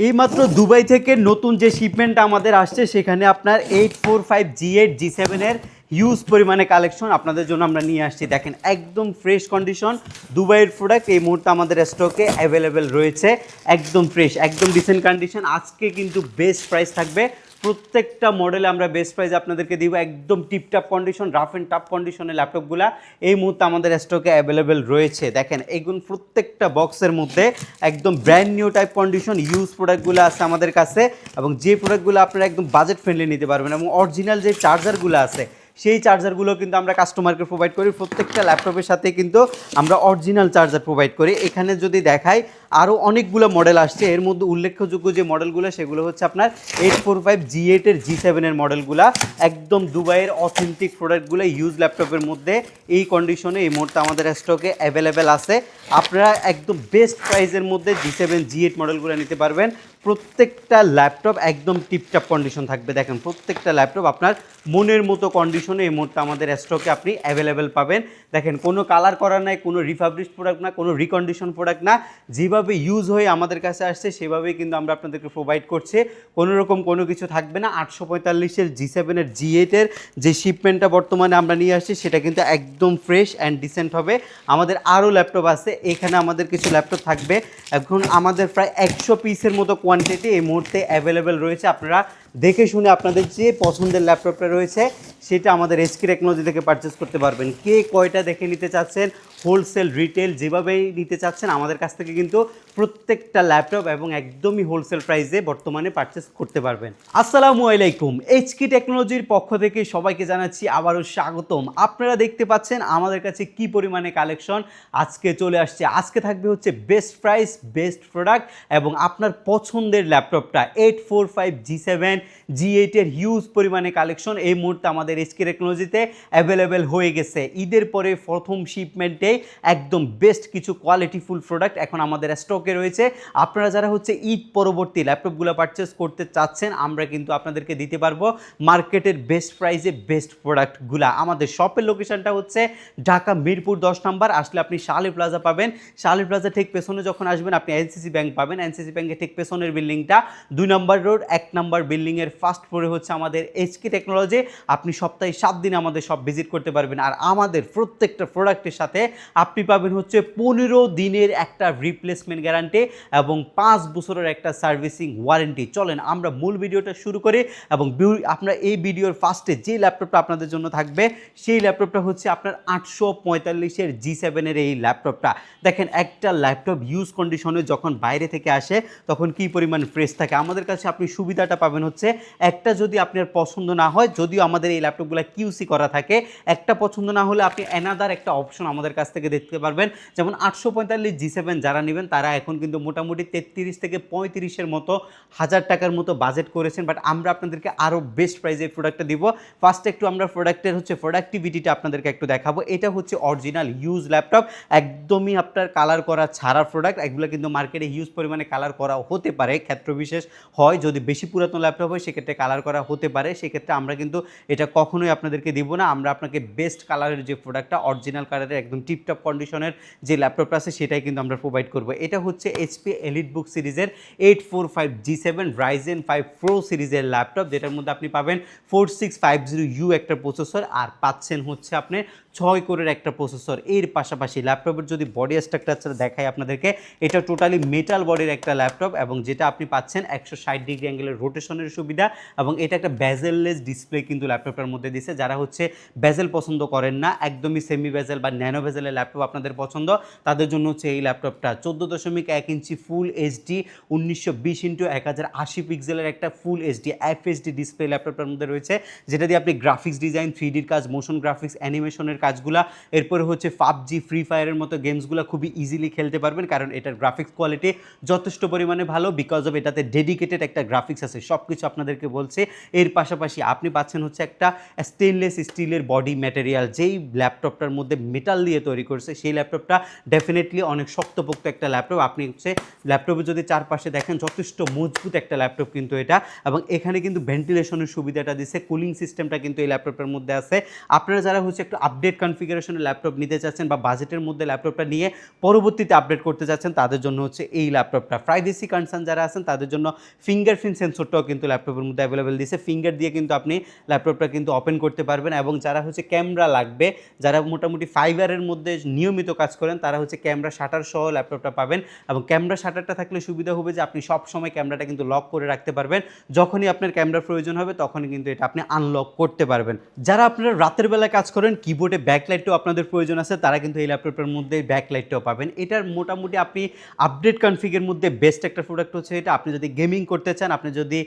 এইমাত্র দুবাই থেকে নতুন যে শিপমেন্টটা আমাদের আসছে সেখানে আপনার 845 G8 G7 এর হিউজ পরিমাণে কালেকশন আপনাদের জন্য আমরা নিয়ে আসছি। দেখেন একদম ফ্রেশ কন্ডিশন দুবাইয়ের প্রোডাক্ট এই মুহূর্তে আমাদের স্টকে অ্যাভেলেবেল রয়েছে, একদম ফ্রেশ, একদম ডিসেন্ট কন্ডিশন। আজকে কিন্তু বেস্ট প্রাইস থাকবে, প্রত্যেকটা মডেলে আমরা বেস্ট প্রাইস আপনাদেরকে দিব। একদম টিপটাপ কন্ডিশন, রাফ অ্যান্ড টাফ কন্ডিশনের ল্যাপটপগুলো এই মুহূর্তে আমাদের স্টকে অ্যাভেলেবেল রয়েছে। দেখেন এগুলো প্রত্যেকটা বক্সের মধ্যে একদম brand new type condition use প্রোডাক্টগুলো আছে আমাদের কাছে, এবং যে প্রোডাক্টগুলো আপনারা একদম বাজেট ফ্রেন্ডলি নিতে পারবেন। এবং অরিজিনাল যে চার্জারগুলো আছে সেই চার্জারগুলো কিন্তু আমরা কাস্টমারকে প্রোভাইড করি। প্রত্যেকটা ল্যাপটপের সাথে কিন্তু আমরা অরিজিনাল চার্জার প্রোভাইড করি। এখানে যদি দেখাই আরও অনেকগুলো মডেল আসছে, এর মধ্যে উল্লেখযোগ্য যে মডেলগুলো সেগুলো হচ্ছে আপনার 845 G8 এর G7 এর মডেলগুলো, একদম দুবাইয়ের অথেন্টিক প্রোডাক্টগুলো ইউজ ল্যাপটপের মধ্যে এই কন্ডিশনে এই মুহূর্তে আমাদের স্টকে অ্যাভেলেবেল আছে। আপনারা একদম বেস্ট প্রাইসের মধ্যে G7 G8 মডেলগুলো নিতে পারবেন। প্রত্যেকটা ল্যাপটপ একদম টিপটাপ কন্ডিশন থাকবে। দেখেন প্রত্যেকটা ল্যাপটপ আপনার মনের মতো কন্ডিশনে এই মুহূর্তে আমাদের স্টকে আপনি অ্যাভেলেবেল পাবেন। দেখেন কোনো কালার করা নাই, কোনো রিফাবলিশ প্রোডাক্ট না, কোনো রিকন্ডিশন প্রোডাক্ট না, যেভাবে ইউজ হয়ে আমাদের কাছে আসছে সেভাবেই কিন্তু আমরা আপনাদেরকে প্রোভাইড করছি। কোনো রকম কোনো কিছু থাকবে না। 845 G7 এর G8 এর যে শিপমেন্টটা বর্তমানে আমরা নিয়ে আসছি সেটা কিন্তু একদম ফ্রেশ অ্যান্ড ডিসেন্ট হবে। আমাদের আরও ল্যাপটপ আছে, এখানে আমাদের কিছু ল্যাপটপ থাকবে। এখন আমাদের প্রায় 100 পিসের মতো কোয়ান্টিটি এই মুহূর্তে অ্যাভেলেবেল রয়েছে। আপনারা দেখে শুনে আপনাদের যে পছন্দের ল্যাপটপটা রয়েছে সেটা আমাদের এসকে টেকনোলজি থেকে পারচেস করতে পারবেন। কে কয়টা দেখে নিতে চাচ্ছেন, হোলসেল রিটেল যেভাবেই নিতে চাচ্ছেন আমাদের কাছ থেকে কিন্তু প্রত্যেকটা ল্যাপটপ এবং একদমই হোলসেল প্রাইসে বর্তমানে পারচেস করতে পারবেন। আসসালামু আলাইকুম, এইচকে টেকনোলজির পক্ষ থেকে সবাইকে জানাচ্ছি আবারও স্বাগতম। আপনারা দেখতে পাচ্ছেন আমাদের কাছে কি পরিমাণে কালেকশন আজকে চলে আসছে। আজকে থাকবে হচ্ছে বেস্ট প্রাইস, বেস্ট প্রোডাক্ট এবং আপনার পছন্দের ল্যাপটপটা 845 G7 G8 এর হিউজ পরিমাণে কালেকশন এই মুহূর্তে আমাদের এসকে টেকনোলজিতে অ্যাভেলেবেল হয়ে গেছে। ঈদের পরে প্রথম শিপমেন্টে একদম বেস্ট কিছু কোয়ালিটিফুল প্রোডাক্ট এখন আমাদের স্টকে রয়েছে। আপনারা যারা হচ্ছে ঈদ পরবর্তী ল্যাপটপগুলো পারচেস করতে চাচ্ছেন আমরা কিন্তু আপনাদেরকে দিতে পারবো মার্কেটের বেস্ট প্রাইসে বেস্ট প্রোডাক্টগুলো। আমাদের শপের লোকেশনটা হচ্ছে ঢাকা মিরপুর 10 নম্বর, আসলে আপনি শালি প্লাজা পাবেন। শালি প্লাজা ঠিক পেছনে যখন আসবেন আপনি এনসিসি ব্যাংক পাবেন। এনসিসি ব্যাংকের ঠিক পেছনের বিল্ডিংটা 2 নম্বর রোড 1 নম্বর বিল্ডিংয়ের ফার্স্ট ফ্লোরে হচ্ছে আমাদের এইচকে টেকনোলজি। আপনি সপ্তাহে 7 দিন আমাদের সব ভিজিট করতে পারবেন। আর আমাদের প্রত্যেকটা প্রোডাক্টের সাথে আপনি পাবেন হচ্ছে 15 দিনের একটা রিপ্লেসমেন্ট গ্যারান্টি এবং 5 বছরের একটা সার্ভিসিং ওয়ারেন্টি। চলেন আমরা মূল ভিডিওটা শুরু করি। এবং আপনার এই ভিডিওর ফার্স্টে যে ল্যাপটপটা আপনাদের জন্য থাকবে সেই ল্যাপটপটা হচ্ছে আপনার 845 G7 এর এই ল্যাপটপটা। দেখেন একটা ল্যাপটপ ইউজ কন্ডিশনে যখন বাইরে থেকে আসে তখন কি পরিমাণ ফ্রেশ থাকে। আমাদের কাছে আপনি সুবিধাটা পাবেন হচ্ছে একটা যদি আপনার পছন্দ না হয়, যদিও আমাদের এই ল্যাপটপগুলো কিউসি করা থাকে, একটা পছন্দ না হলে আপনি অ্যানাদার একটা অপশন আমাদের কাছ থেকে দেখতে পারবেন। যেমন 845 G7 যারা নেবেন তারা এখন কিন্তু মোটামুটি 33 থেকে 35-এর মতো হাজার টাকার মতো বাজেট করেছেন, বাট আমরা আপনাদেরকে আরও বেস্ট প্রাইসে এই প্রোডাক্টটা দিব। ফার্স্ট একটু আমরা প্রোডাক্টের হচ্ছে প্রোডাক্টিভিটিটা আপনাদেরকে একটু দেখাবো। এটা হচ্ছে অরিজিনাল ইউজ ল্যাপটপ, একদমই আপনার কালার করা ছাড়া প্রোডাক্ট। এগুলো কিন্তু মার্কেটে হিউজ পরিমাণে কালার করা হতে পারে, ক্ষেত্রবিশেষ হয়, যদি বেশি পুরাতন ল্যাপটপ হয় সেক্ষেত্রে কালার করা হতে পারে। সেক্ষেত্রে আমরা কিন্তু এটা কখনোই আপনাদেরকে দিব না। আমরা আপনাকে বেস্ট কালারের যে প্রোডাক্টটা অরিজিনাল কালারের একদম টিপটপ কন্ডিশনের যে ল্যাপটপটা আছে সেটাই কিন্তু আমরা প্রোভাইড করবো। এটা হচ্ছে এইচপি এলিটবুক সিরিজের 845 G7 Ryzen 5 Pro সিরিজের ল্যাপটপ, যেটার মধ্যে আপনি পাবেন 4650U একটা প্রসেসর আর পাচ্ছেন হচ্ছে আপনি 6 কোরের একটা প্রসেসর। এর পাশাপাশি ল্যাপটপের যদি বডি স্ট্রাকচার দেখাই আপনাদেরকে, এটা টোটালি মেটাল বডির একটা ল্যাপটপ এবং যেটা আপনি পাচ্ছেন 160 ডিগ্রি অ্যাঙ্গেলের রোটেশনের সুবিধা এবং এটা একটা বেজেললেস ডিসপ্লে কিন্তু ল্যাপটপটার মধ্যে দিছে। যারা হচ্ছে বেজেল পছন্দ করেন না, একদমই সেমি বেজেল বা ন্যানো বেজেলের ল্যাপটপ আপনাদের পছন্দ, তাদের জন্য হচ্ছে এই ল্যাপটপটা। 14.1 ইঞ্চি ফুল এইচডি 1920x1080 পিক্সেলের একটা ফুল এইচডি এফএসডি ডিসপ্লে ল্যাপটপটার মধ্যে রয়েছে, যেটা দিয়ে আপনি গ্রাফিক্স ডিজাইন, 3Dর কাজ, মোশন গ্রাফিক্স, অ্যানিমেশনের কাজগুলা, এরপরে হচ্ছে পাবজি, ফ্রি ফায়ারের মতো গেমসগুলো খুবই ইজিলি খেলতে পারবেন, কারণ এটার গ্রাফিক্স কোয়ালিটি যথেষ্ট পরিমাণে ভালো। বিকজ অফ এটাতে ডেডিকেটেড একটা গ্রাফিক্স আছে, সব কিছু আপনাদেরকে বলছে। এর পাশাপাশি আপনি পাচ্ছেন হচ্ছে একটা স্টেনলেস স্টিলের বডি ম্যাটেরিয়াল, যেই ল্যাপটপটার মধ্যে মেটাল দিয়ে তৈরি করছে সেই ল্যাপটপটা ডেফিনেটলি অনেক শক্তপোক্ত একটা ল্যাপটপ। আপনি হচ্ছে ল্যাপটপে যদি চারপাশে দেখেন যথেষ্ট মজবুত একটা ল্যাপটপ কিন্তু এটা, এবং এখানে কিন্তু ভেন্টিলেশনের সুবিধাটা দিচ্ছে, কুলিং সিস্টেমটা কিন্তু এই ল্যাপটপটার মধ্যে আছে। আপনারা যারা হচ্ছে একটু আপডেট আপডেট কনফিগারেশনের ল্যাপটপ নিতে চাচ্ছেন বা বাজেটের মধ্যে ল্যাপটপটা নিয়ে পরবর্তীতে আপডেট করতে চাচ্ছেন, তাদের জন্য হচ্ছে এই ল্যাপটপটা। প্রাইভেসি কনসার্ন যারা আছেন তাদের জন্য ফিঙ্গারপ্রিন্ট সেন্সরটাও কিন্তু ল্যাপটপের মধ্যে অ্যাভেলেবেল দিয়েছে। ফিঙ্গার দিয়ে কিন্তু আপনি ল্যাপটপটা কিন্তু ওপেন করতে পারবেন। এবং যারা হচ্ছে ক্যামেরা লাগবে, যারা মোটামুটি ফাইবারের মধ্যে নিয়মিত কাজ করেন, তারা হচ্ছে ক্যামেরা শাটার সহ ল্যাপটপটা পাবেন। এবং ক্যামেরা শাটারটা থাকলে সুবিধা হবে যে আপনি সব সময় ক্যামেরাটা কিন্তু লক করে রাখতে পারবেন, যখনই আপনার ক্যামেরার প্রয়োজন হবে তখনই কিন্তু এটা আপনি আনলক করতে পারবেন। যারা আপনারা রাতের বেলায় কাজ করেন, কিবোর্ডে ব্যাকলাইটটাও আপনাদের প্রয়োজন আছে, তারা কিন্তু এই ল্যাপটপের মধ্যে ব্যাকলাইটটাও পাবেন। এটার মোটামুটি আপনি আপডেট কনফিগের মধ্যে বেস্ট একটা প্রোডাক্ট হচ্ছে এটা। আপনি যদি গেমিং করতে চান, আপনি যদি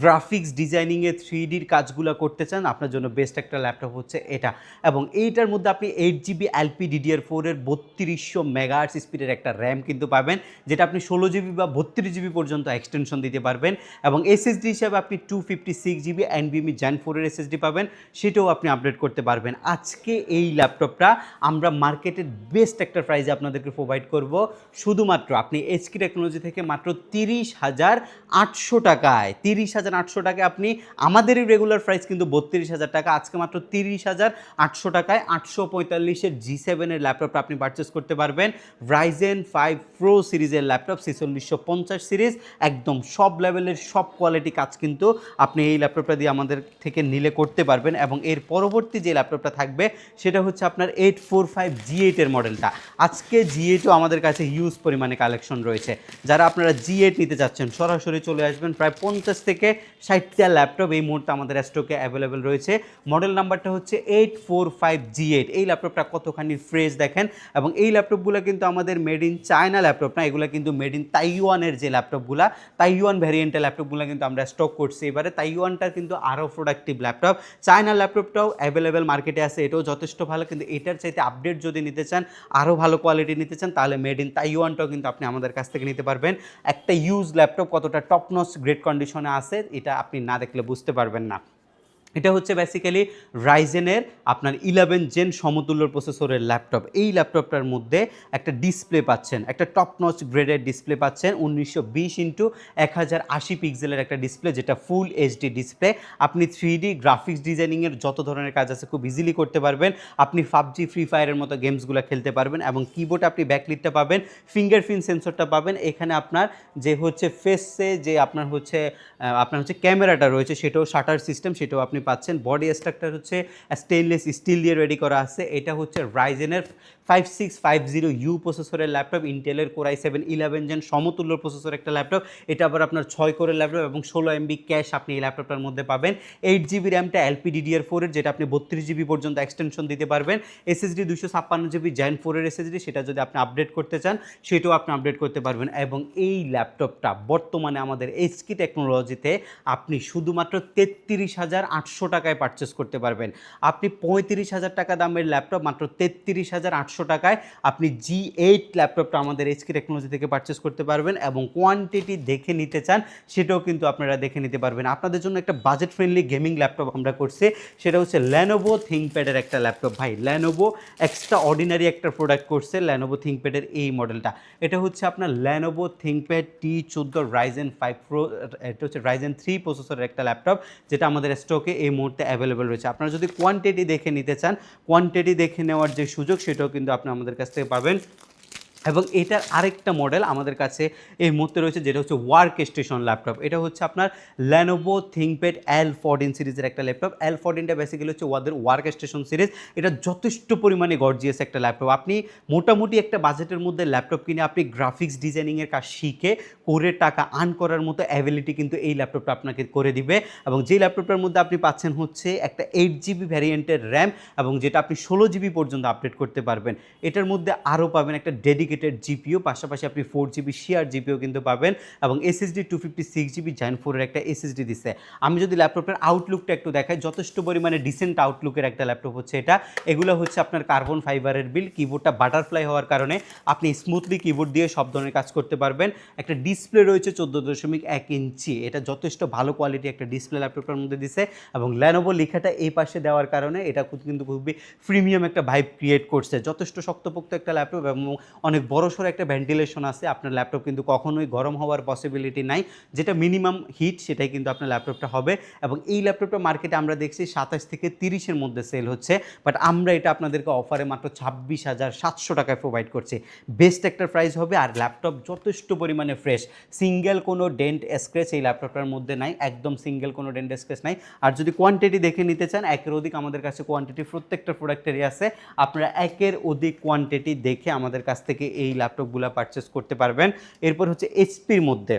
গ্রাফিক্স ডিজাইনিংয়ে 3Dর কাজগুলো করতে চান, আপনার জন্য বেস্ট একটা ল্যাপটপ হচ্ছে এটা। এবং এইটার মধ্যে আপনি 8GB LPDDR4 এর 3200 মেগাহার্টজ স্পিডের একটা র্যাম কিন্তু পাবেন, যেটা আপনি 16GB বা 32GB পর্যন্ত এক্সটেনশন দিতে পারবেন। এবং এসএসডি হিসাবে আপনি 256GB NVMe Gen 4 এর এসএসডি পাবেন, সেটাও আপনি আপডেট করতে পারবেন। আজকে এই ল্যাপটপটা আমরা মার্কেটের বেস্ট একটা প্রাইসে আপনাদেরকে প্রোভাইড করব, শুধুমাত্র আপনি এইচকি টেকনোলজি থেকে মাত্র 30,800 টাকায়। 30,800 টাকায় আপনি, আমাদেরই রেগুলার প্রাইস কিন্তু 32,000 টাকা, আজকে মাত্র 30,800 টাকায় 845 G7 এর ল্যাপটপটা আপনি পারচেস করতে পারবেন। Ryzen 5 Pro সিরিজের ল্যাপটপ 4650 সিরিজ, একদম সব লেভেলের সব কোয়ালিটি কাজ কিন্তু আপনি এই ল্যাপটপটা দিয়ে আমাদের থেকে নিলে করতে পারবেন। এবং এর পরবর্তী যে ল্যাপটপটা থাকবে সেটা হচ্ছে আপনার 845 G8 এর মডেলটা। আজকে G8ও আমাদের কাছে হিউজ পরিমাণে কালেকশন রয়েছে। যারা আপনারা G8 নিতে চাচ্ছেন, সরাসরি চলে আসবেন। প্রায় 50 থেকে 60টা ল্যাপটপ এই মুহূর্তে আমাদের স্টকে অ্যাভেলেবেল রয়েছে। মডেল নাম্বারটা হচ্ছে 845 G8। এই ল্যাপটপটা কতখানি ফ্রেশ দেখেন। এবং এই ল্যাপটপগুলো কিন্তু আমাদের মেড ইন চায়না ল্যাপটপ না, এগুলো কিন্তু মেড ইন তাইওয়ানের যে ল্যাপটপগুলো, তাইওয়ান ভ্যারিয়েন্টের ল্যাপটপগুলো কিন্তু আমরা স্টক করছি এবারে। তাইওয়ানটা কিন্তু আরও প্রোডাক্টিভ ল্যাপটপ। চায়না ল্যাপটপটাও অ্যাভেলেবেল মার্কেটে আছে, এটাও যথেষ্ট ভালো, কিন্তু এটার চাইতে আপডেট যদি নিতে চান, আরও ভালো কোয়ালিটি নিতে চান, তাহলে মেড ইন তাইওয়ানটাও কিন্তু আপনি আমাদের কাছ থেকে নিতে পারবেন। একটা ইউজ ল্যাপটপ কতটা টপ নচ গ্রেড কন্ডিশনে আছে, এটা আপনি না দেখলে বুঝতে পারবেন না। এটা হচ্ছে বেসিক্যালি রাইজেনের আপনার 11 জেন সমতুল্য প্রসেসরের ল্যাপটপ। এই ল্যাপটপটার মধ্যে একটা ডিসপ্লে পাচ্ছেন, একটা টপ নচ গ্রেডের ডিসপ্লে পাচ্ছেন, 1920x1080 পিক্সেলের একটা ডিসপ্লে, যেটা ফুল এইচডি ডিসপ্লে। আপনি 3D গ্রাফিক্স ডিজাইনিংয়ের যত ধরনের কাজ আছে খুব ইজিলি করতে পারবেন। আপনি পাবজি, ফ্রি ফায়ারের মতো গেমসগুলো খেলতে পারবেন। এবং কিবোর্ডে আপনি ব্যাকলিটটা পাবেন, ফিঙ্গারপ্রিন্ট সেন্সরটা পাবেন। এখানে আপনার যে হচ্ছে ফেসে যে আপনার হচ্ছে ক্যামেরাটা রয়েছে, সেটাও শাটার সিস্টেম, সেটাও আপনি পাচ্ছেন। বডি স্ট্রাকচার হচ্ছে স্টেনলেস স্টিল দিয়ে রেডি করা আছে। এটা হচ্ছে রাইজেনের 5650U প্রসেসরের ল্যাপটপ, ইন্টেলের Core i7 11 জেন সমতুল্য প্রসেসর একটা ল্যাপটপ। এটা আবার আপনার 6 কোরের ল্যাপটপ এবং 16 MB ক্যাশ আপনি এই ল্যাপটপটার মধ্যে পাবেন। 8GB র্যামটা LPDDR4 এর, যেটা আপনি 32GB পর্যন্ত এক্সটেনশন দিতে পারবেন। SSD 256GB Gen 4 এর SSD, সেটা যদি আপনি আপডেট করতে চান সেটাও আপনি আপডেট করতে পারবেন। এবং এই ল্যাপটপটা বর্তমানে আমাদের এইচকি টেকনোলজিতে আপনি শুধুমাত্র 33,800 টাকায় পারচেস করতে পারবেন। আপনি 35,000 টাকা দামের ল্যাপটপ মাত্র 33,800 টাকায় আপনি G8 ল্যাপটপটা আমাদের এইচকি টেকনোলজি থেকে পারচেস করতে পারবেন। এবং কোয়ান্টিটি দেখে নিতে চান সেটাও কিন্তু আপনারা দেখে নিতে পারবেন। আপনাদের জন্য একটা বাজেট ফ্রেন্ডলি গেমিং ল্যাপটপ আমরা করছি, সেটা হচ্ছে Lenovo ThinkPad-এর একটা ল্যাপটপ। ভাই, Lenovo এক্সট্রা অর্ডিনারি একটা প্রোডাক্ট করছে, Lenovo ThinkPad-এর এই মডেলটা। এটা হচ্ছে আপনার Lenovo ThinkPad T14 Ryzen 5 Pro, এটা হচ্ছে Ryzen 3 প্রসেসরের একটা ল্যাপটপ, যেটা আমাদের স্টকে এই মুহূর্তে অ্যাভেলেবেল রয়েছে। আপনারা যদি কোয়ান্টিটি দেখে নিতে চান, কোয়ান্টিটি দেখে নেওয়ার যে সুযোগ, সেটাও কিন্তু আপনি আমাদের কাছ থেকে পাবেন। এবং এটার আরেকটা মডেল আমাদের কাছে এই মুহূর্তে রয়েছে, যেটা হচ্ছে ওয়ার্ক স্টেশন ল্যাপটপ। এটা হচ্ছে আপনার Lenovo ThinkPad L14 সিরিজের একটা ল্যাপটপ। L14টা বেসিক্যালি হচ্ছে ওদের ওয়ার্ক স্টেশন সিরিজ। এটা যথেষ্ট পরিমাণে গর্জিয়াস একটা ল্যাপটপ। আপনি মোটামুটি একটা বাজেটের মধ্যে ল্যাপটপ কিনে আপনি গ্রাফিক্স ডিজাইনিংয়ের কাজ শিখে করে টাকা আর্ন করার মতো অ্যাবিলিটি কিন্তু এই ল্যাপটপটা আপনাকে করে দিবে। এবং যেই ল্যাপটপটার মধ্যে আপনি পাচ্ছেন হচ্ছে একটা 8GB ভ্যারিয়েন্টের র্যাম, এবং যেটা আপনি 16GB পর্যন্ত আপডেট করতে পারবেন। এটার মধ্যে আরও পাবেন একটা ডেডিকেটেড জিপিও, পাশাপাশি আপনি 4GB শেয়ার জিপিও কিন্তু পাবেন। এবং এসএসডি 256GB Gen 4 এর একটা এসএসডি দিচ্ছে। আমি যদি ল্যাপটপের আউটলুকটা একটু দেখাই, যথেষ্ট পরিমাণে ডিসেন্ট আউটলুকের একটা ল্যাপটপ হচ্ছে এটা। এগুলো হচ্ছে আপনার কার্বন ফাইবারের বিল, কিবোর্ডটা বাটারফ্লাই হওয়ার কারণে আপনি স্মুথলি কিবোর্ড দিয়ে সব ধরনের কাজ করতে পারবেন। একটা ডিসপ্লে রয়েছে 14.1 ইঞ্চি, এটা যথেষ্ট ভালো কোয়ালিটি একটা ডিসপ্লে ল্যাপটপের মধ্যে দিছে। এবং Lenovo লেখাটা এই পাশে দেওয়ার কারণে এটা কিন্তু খুবই প্রিমিয়াম একটা ভাইব ক্রিয়েট করছে। যথেষ্ট শক্তপোক্ত একটা ল্যাপটপ এবং অনেক অনেক বড়সড় একটা ভেন্টিলেশন আছে, আপনার ল্যাপটপ কিন্তু কখনোই গরম হওয়ার পসিবিলিটি নাই, যেটা মিনিমাম হিট সেটাই কিন্তু আপনার ল্যাপটপটা হবে। এবং এই ল্যাপটপটা মার্কেটে আমরা দেখছি 27 থেকে 30-এর মধ্যে সেল হচ্ছে, বাট আমরা এটা আপনাদেরকে অফারে মাত্র 26,700 টাকায় প্রোভাইড করছি। বেস্ট একটা প্রাইস হবে, আর ল্যাপটপ যথেষ্ট পরিমাণে ফ্রেশ, সিঙ্গেল কোনো ডেন্ট স্ক্র্যাচ এই ল্যাপটপটার মধ্যে নাই, একদম সিঙ্গেল কোনো ডেন্ট স্ক্র্যাচ নাই। আর যদি কোয়ান্টিটি দেখে নিতে চান, একের অধিক আমাদের কাছে কোয়ান্টিটি প্রত্যেকটা প্রোডাক্টেরই আছে, আপনারা একের অধিক কোয়ান্টিটি দেখে আমাদের কাছ থেকে এই ল্যাপটপগুলো পারচেস করতে পারবেন। এরপর হচ্ছে এইচপির মধ্যে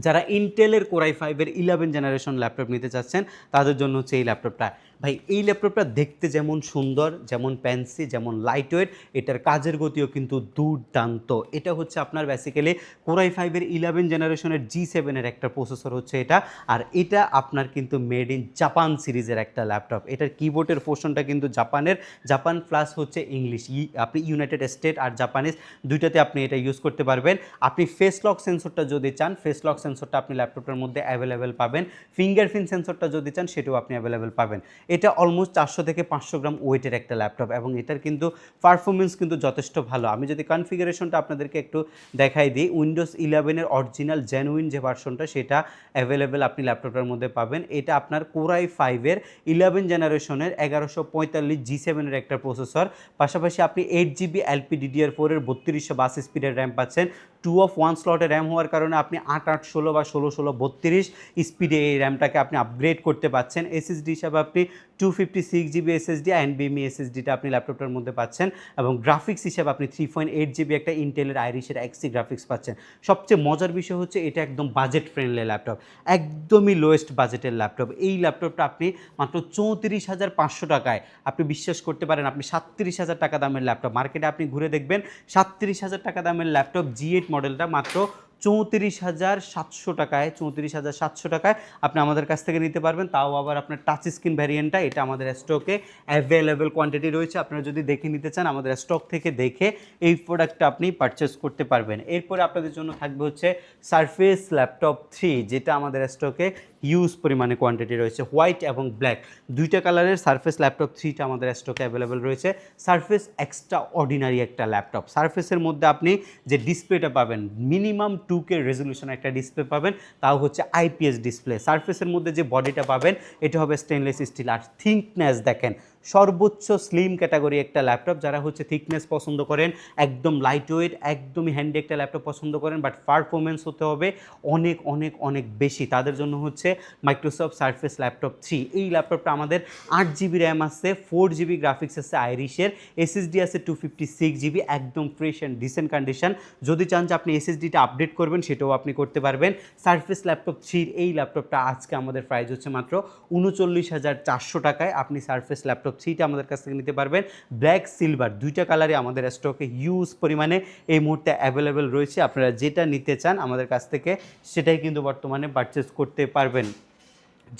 যারা ইন্টেলের কোরাই 5-এর 11 জেনারেশন ল্যাপটপ নিতে চাচ্ছেন, তাদের জন্য হচ্ছে এই ল্যাপটপটা। ভাই এই ল্যাপটপটা দেখতে যেমন সুন্দর, যেমন ফ্যান্সি, যেমন লাইট ওয়েট, এটার কাজের গতিও কিন্তু দুর্দান্ত। এটা হচ্ছে আপনার বেসিক্যালি কোরাই 5-এর 11 জেনারেশনের G7-এর একটা প্রসেসর হচ্ছে এটা, আর এটা আপনার কিন্তু মেড ইন জাপান সিরিজের একটা ল্যাপটপ। এটার কিবোর্ডের পোর্শনটা কিন্তু জাপানের, জাপান প্লাস হচ্ছে ইংলিশ, আপনি ইউনাইটেড স্টেট আর জাপানিজ দুইটাতে আপনি এটা ইউজ করতে পারবেন। আপনি ফেস লক সেন্সরটা যদি চান, ফেস লক সেন্সরটা আপনি ল্যাপটপের মধ্যে অ্যাভেলেবেল পাবেন। ফিঙ্গারপ্রিন্ট সেন্সরটা যদি চান, সেটাও আপনি অ্যাভেলেবেল পাবেন। এটা অলমোস্ট 400 থেকে 500 গ্রাম ওয়েটের একটা ল্যাপটপ, এবং এটার কিন্তু পারফরমেন্স কিন্তু যথেষ্ট ভালো। আমি যদি কনফিগারেশনটা আপনাদেরকে একটু দেখাই দিই, উইন্ডোজ 11-এর অরিজিনাল জেনুইন যে ভার্সনটা, সেটা অ্যাভেলেবেল আপনি ল্যাপটপটার মধ্যে পাবেন। এটা আপনার কোরাই 5-এর 11 জেনারেশনের 1145 G7-এর একটা প্রসেসর, পাশাপাশি আপনি 8GB LPDDR4-এর 3222 স্পিডের র্যাম পাচ্ছেন। 2 of 1 স্লটের র্যাম হওয়ার কারণে আপনি 8/8/16 বা 16/16 32 স্পিডে এই র্যামটাকে আপনি আপগ্রেড করতে পাচ্ছেন। এসএসডি হিসাবে আপনি 256GB এসএসডি NVMe এসএসডিটা আপনি ল্যাপটপটার মধ্যে পাচ্ছেন, এবং গ্রাফিক্স হিসাবে আপনি 3.8GB একটা ইন্টেলের আইরিশের এক্সি গ্রাফিক্স পাচ্ছেন। সবচেয়ে মজার বিষয় হচ্ছে এটা একদম বাজেট ফ্রেন্ডলি ল্যাপটপ, একদমই লোয়েস্ট বাজেটের ল্যাপটপ। এই ল্যাপটপটা আপনি মাত্র 34,500 টাকায়, আপনি বিশ্বাস করতে পারেন, আপনি 37,000 টাকা দামের ল্যাপটপ, মার্কেটে আপনি ঘুরে দেখবেন 37,000 টাকা দামের ল্যাপটপ G8 মডেলটা মাত্র 34,700 টাকায়, 34,700 টাকায় আপনি আমাদের কাছ থেকে নিতে পারবেন। তাও আবার আপনার টাচ স্ক্রিন ভ্যারিয়েন্টটা, এটা আমাদের স্টকে অ্যাভেলেবেল কোয়ান্টিটি রয়েছে। আপনারা যদি দেখে নিতে চান, আমাদের স্টক থেকে দেখে এই প্রোডাক্টটা আপনি পারচেস করতে পারবেন। এরপরে আপনাদের জন্য থাকবে হচ্ছে সারফেস ল্যাপটপ 3, যেটা আমাদের স্টকে হিউজ পরিমাণে কোয়ান্টিটি রয়েছে। হোয়াইট এবং ব্ল্যাক দুইটা কালারের সারফেস ল্যাপটপ 3টা আমাদের স্টকে অ্যাভেলেবেল রয়েছে। সারফেস এক্সট্রা অর্ডিনারি একটা ল্যাপটপ। সারফেসের মধ্যে আপনি যে ডিসপ্লেটা পাবেন, মিনিমাম 2K রেজলিউশন একটা ডিসপ্লে পাবেন, তাও হচ্ছে আইপিএস ডিসপ্লে। সারফেসের মধ্যে যে বডিটা পাবেন, এটা হবে স্টেনলেস স্টিল। আর থিকনেস দেখেন, সর্বোচ্চ স্লিম ক্যাটাগরি একটা ল্যাপটপ। যারা হচ্ছে থিকনেস পছন্দ করেন, একদম লাইট ওয়েট, একদমই হ্যান্ডি একটা ল্যাপটপ পছন্দ করেন, বাট পারফরমেন্স হতে হবে অনেক অনেক অনেক বেশি, তাদের জন্য হচ্ছে মাইক্রোসফট সারফেস ল্যাপটপ 3। এই ল্যাপটপটা আমাদের 8GB র্যাম আছে, 4GB গ্রাফিক্স আছে আইরিশের, এসএসডি আছে 256GB, একদম ফ্রেশ অ্যান্ড ডিসেন্ট কন্ডিশন। যদি চান যে আপনি এসএসডিটা আপডেট করবেন, সেটাও আপনি করতে পারবেন। সারফেস ল্যাপটপ 3 এই ল্যাপটপটা আজকে আমাদের প্রাইস হচ্ছে মাত্র 39,400 টাকায়। আপনি সারফেস ল্যাপটপ 3টা আমাদের কাছ থেকে নিতে পারবেন। ব্ল্যাক সিলভার দুইটা কালারে আমাদের স্টকে হিউজ পরিমাণে এই মুহূর্তে অ্যাভেলেবেল রয়েছে। আপনারা যেটা নিতে চান আমাদের কাছ থেকে, সেটাই কিন্তু বর্তমানে পারচেস করতে পারবেন।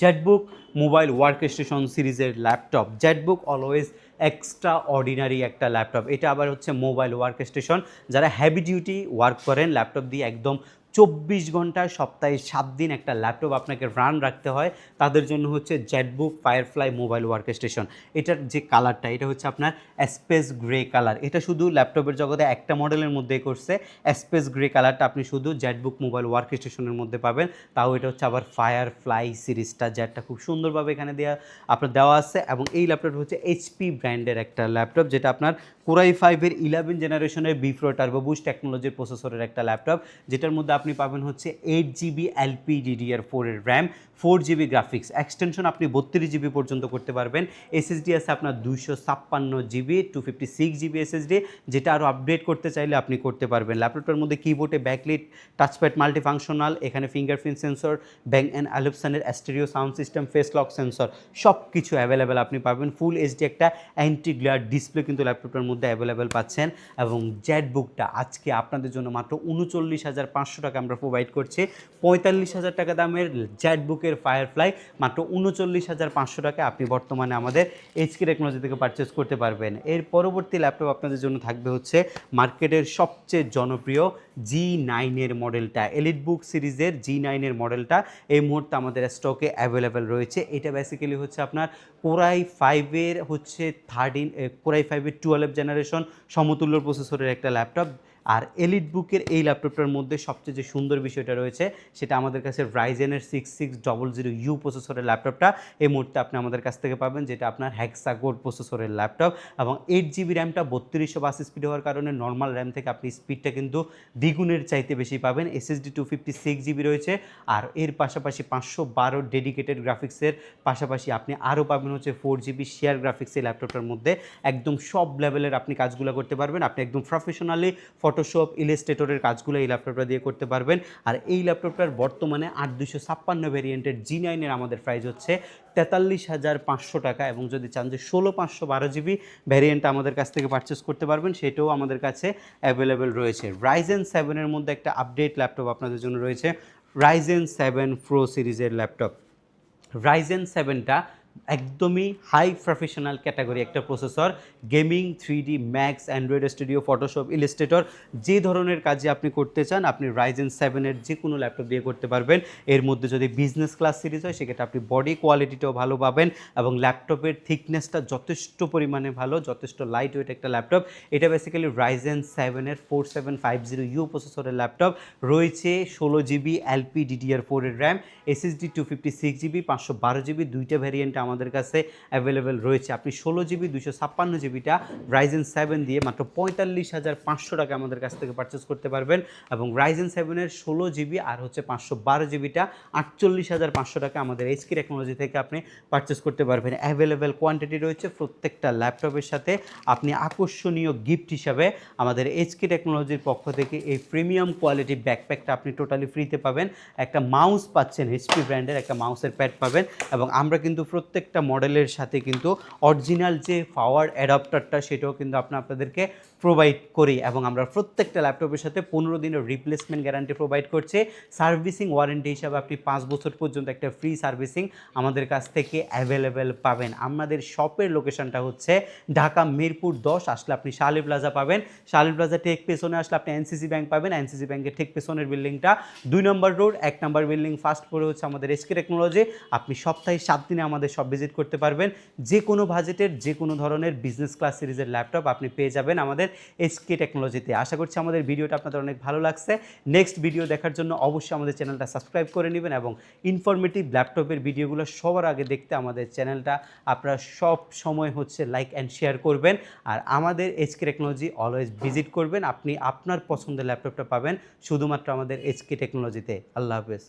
জেটবুক মোবাইল ওয়ার্ক স্টেশন সিরিজের laptop, Jetbook always extra ordinary একটা ল্যাপটপ। এটা আবার হচ্ছে মোবাইল ওয়ার্ক স্টেশন, যারা হেভি ডিউটি ওয়ার্ক করেন ল্যাপটপ দিয়ে, একদম 24 ঘন্টায় সপ্তাহে 7 দিন একটা ল্যাপটপ আপনাকে রান রাখতে হয়, তাদের জন্য হচ্ছে Jetbook firefly mobile work station. এটার যে কালারটা, এটা হচ্ছে আপনার স্পেস গ্রে কালার। এটা শুধু ল্যাপটপের জগতে একটা মডেলের মধ্যেই করছে, স্পেস গ্রে কালারটা আপনি শুধু জেটবুক মোবাইল ওয়ার্ক স্টেশনের মধ্যে পাবেন। তাও এটা হচ্ছে আবার ফায়ারফ্লাই সিরিজটা, যেটা খুব সুন্দরভাবে এখানে আপনার দেওয়া আছে। এবং এই ল্যাপটপটা হচ্ছে এইচপি ব্র্যান্ডের একটা ল্যাপটপ, যেটা আপনার কোরাই 5-এর 11 জেনারেশনের B4 টার্বো বুস্ট টেকনোলজির প্রসেসরের একটা ল্যাপটপ, যেটার মধ্যে আপনি পাবেন হচ্ছে 8GB LPDDR4 এর র্যাম, 4GB গ্রাফিক্স এক্সটেনশন, আপনি 32GB পর্যন্ত করতে পারবেন। এসএসডি আছে আপনার 256GB, 256GB এসএসডি, যেটা আরও আপডেট করতে চাইলে আপনি করতে পারবেন। ল্যাপটপের মধ্যে কিবোর্ডে ব্যাকলিট, টাচপ্যাড মাল্টিফাংশনাল, এখানে ফিঙ্গারপ্রিন্ট সেন্সর, ব্যাং অ্যান্ড অ্যালুপসনের stereo sound system, face lock sensor, সব কিছু অ্যাভেলেবেল আপনি পাবেন। ফুল এইচডি একটা অ্যান্টি গ্লেয়ার ডিসপ্লে কিন্তু ল্যাপটপটার মধ্যে অ্যাভেলেবেল পাচ্ছেন। এবং জেটবুকটা আজকে আপনাদের জন্য মাত্র 39,500 টাকা আমরা প্রোভাইড করছি। 45,000 টাকা দামের জ্যাটবুকের ফায়ারফ্লাই মাত্র 39,500 টাকায় আপনি বর্তমানে আমাদের এইচকে টেকনোলজি থেকে পারচেস করতে পারবেন। এর পরবর্তী ল্যাপটপ আপনাদের জন্য থাকবে হচ্ছে মার্কেটের সবচেয়ে জনপ্রিয় G9 এর মডেলটা, এলিট বুক সিরিজের G9 এর মডেলটা এই মুহূর্তে আমাদের স্টকে অ্যাভেলেবেল রয়েছে। এটা বেসিক্যালি হচ্ছে আপনার কোরাই 5-এর হচ্ছে 12 জেনারেশন সমতুল্য প্রসেসরের একটা ল্যাপটপ। আর এলিট বুকের এই ল্যাপটপটার মধ্যে সবচেয়ে যে সুন্দর বিষয়টা রয়েছে সেটা আমাদের কাছে রাইজেনের 6600U প্রসেসরের ল্যাপটপটা এই মুহূর্তে আপনি আমাদের কাছ থেকে পাবেন, যেটা আপনার হেক্সাকোর প্রসেসরের ল্যাপটপ এবং 8GB র্যামটা 3252 স্পিড হওয়ার কারণে নর্মাল র্যাম থেকে আপনি স্পিডটা কিন্তু দ্বিগুণের চাইতে বেশি পাবেন। SSD 256GB রয়েছে আর এর পাশাপাশি 512 ডেডিকেটেড গ্রাফিক্সের পাশাপাশি আপনি আরও পাবেন হচ্ছে 4GB শেয়ার গ্রাফিক্স এই ল্যাপটপটার মধ্যে। একদম সব লেভেলের আপনি কাজগুলো করতে পারবেন, আপনি একদম প্রফেশনালি ফটোশপ ইলাস্ট্রেটরের কাজগুলো এই ল্যাপটপটা দিয়ে করতে পারবেন। আর এই ল্যাপটপটার বর্তমানে 8256 ভেরিয়েন্টের G9 এর আমাদের প্রাইস হচ্ছে 43,500 টাকা এবং যদি চান যে 16/512GB ভ্যারিয়েন্ট আমাদের কাছ থেকে পারচেস করতে পারবেন সেটাও আমাদের কাছে অ্যাভেলেবেল রয়েছে। রাইজেন 7-এর মধ্যে একটা আপডেট ল্যাপটপ আপনাদের জন্য রয়েছে, রাইজেন 7 প্রো সিরিজের ল্যাপটপ। রাইজেন 7টা একদমই হাই প্রফেশনাল ক্যাটাগরি একটা processor, gaming, 3D max, Android studio, Photoshop, Illustrator যে ধরনের কাজে আপনি করতে চান আপনি রাইজেন 7-এর যে কোনো ল্যাপটপ দিয়ে করতে পারবেন। এর মধ্যে যদি বিজনেস ক্লাস সিরিজ হয় সেক্ষেত্রে আপনি বডি কোয়ালিটিটাও ভালো পাবেন এবং ল্যাপটপের থিকনেসটা যথেষ্ট পরিমাণে ভালো, যথেষ্ট লাইট ওয়েট একটা ল্যাপটপ। এটা বেসিক্যালি রাইজেন 7-এর 4750U প্রসেসরের ল্যাপটপ, রয়েছে 16GB LPDDR4 এর র্যাম, SSD 256GB 512GB দুইটা ভ্যারিয়েন্ট আমাদের কাছে অ্যাভেলেবেল রয়েছে। আপনি 16GB 256GBটা রাইজেন 7 দিয়ে মাত্র 45,500 টাকা আমাদের কাছ থেকে পারচেস করতে পারবেন এবং রাইজেন 7-এর 16GB আর হচ্ছে 512GBটা 48,500 টাকা আমাদের এইচকে টেকনোলজি থেকে আপনি পারচেস করতে পারবেন। অ্যাভেলেবেল কোয়ান্টিটি রয়েছে প্রত্যেকটা ল্যাপটপের সাথে। আপনি আকর্ষণীয় গিফট হিসাবে আমাদের এইচকে টেকনোলজির পক্ষ থেকে এই প্রিমিয়াম কোয়ালিটি ব্যাকপ্যাকটা আপনি টোটালি ফ্রিতে পাবেন। একটা মাউস পাচ্ছেন, HP ব্র্যান্ডের একটা মাউসের প্যাড পাবেন এবং আমরা কিন্তু প্রত্যেকটা মডেলের সাথে কিন্তু অরিজিনাল যে পাওয়ার অ্যাডাপ্টারটা সেটাও কিন্তু আপনাদেরকে প্রোভাইড করি এবং আমরা প্রত্যেকটা ল্যাপটপের সাথে 15 দিনের রিপ্লেসমেন্ট গ্যারান্টি প্রোভাইড করছে। সার্ভিসিং ওয়ারেন্টি হিসাবে আপনি 5 বছর পর্যন্ত একটা ফ্রি সার্ভিসিং আমাদের কাছ থেকে অ্যাভেলেবেল পাবেন। আমাদের শপের লোকেশনটা হচ্ছে ঢাকা মিরপুর 10, আসলে আপনি শালি প্লাজা পাবেন, শালি প্লাজা ঠিক পেছনে আসলে আপনি এনসিসি ব্যাংক পাবেন, এনসিসি ব্যাংকের ঠিক পেছনের বিল্ডিংটা 2 নম্বর রোড, 1 নম্বর বিল্ডিং ফার্স্ট ফ্লোরে হচ্ছে আমাদের এইচকে টেকনোলজি। আপনি সপ্তাহে 7 দিনে আমাদের সব ভিজিট করতে পারবেন। যে কোনো বাজেটের যে কোনো ধরনের বিজনেস ক্লাস সিরিজের ল্যাপটপ আপনি পেয়ে যাবেন আমাদের এইচকে টেকনোলজিতে। আশা করছি আমাদের ভিডিওটা আপনাদের অনেক ভালো লাগছে। নেক্সট ভিডিও দেখার জন্য অবশ্যই আমাদের চ্যানেলটা সাবস্ক্রাইব করে নেবেন এবং ইনফরমেটিভ ল্যাপটপের ভিডিওগুলো সবার আগে দেখতে আমাদের চ্যানেলটা আপনারা সব সময় হচ্ছে লাইক অ্যান্ড শেয়ার করবেন আর আমাদের এইচকে টেকনোলজি অলওয়েজ ভিজিট করবেন। আপনি আপনার পছন্দের ল্যাপটপটা পাবেন শুধুমাত্র আমাদের এইচকে টেকনোলজিতে। আল্লাহ হাফেজ।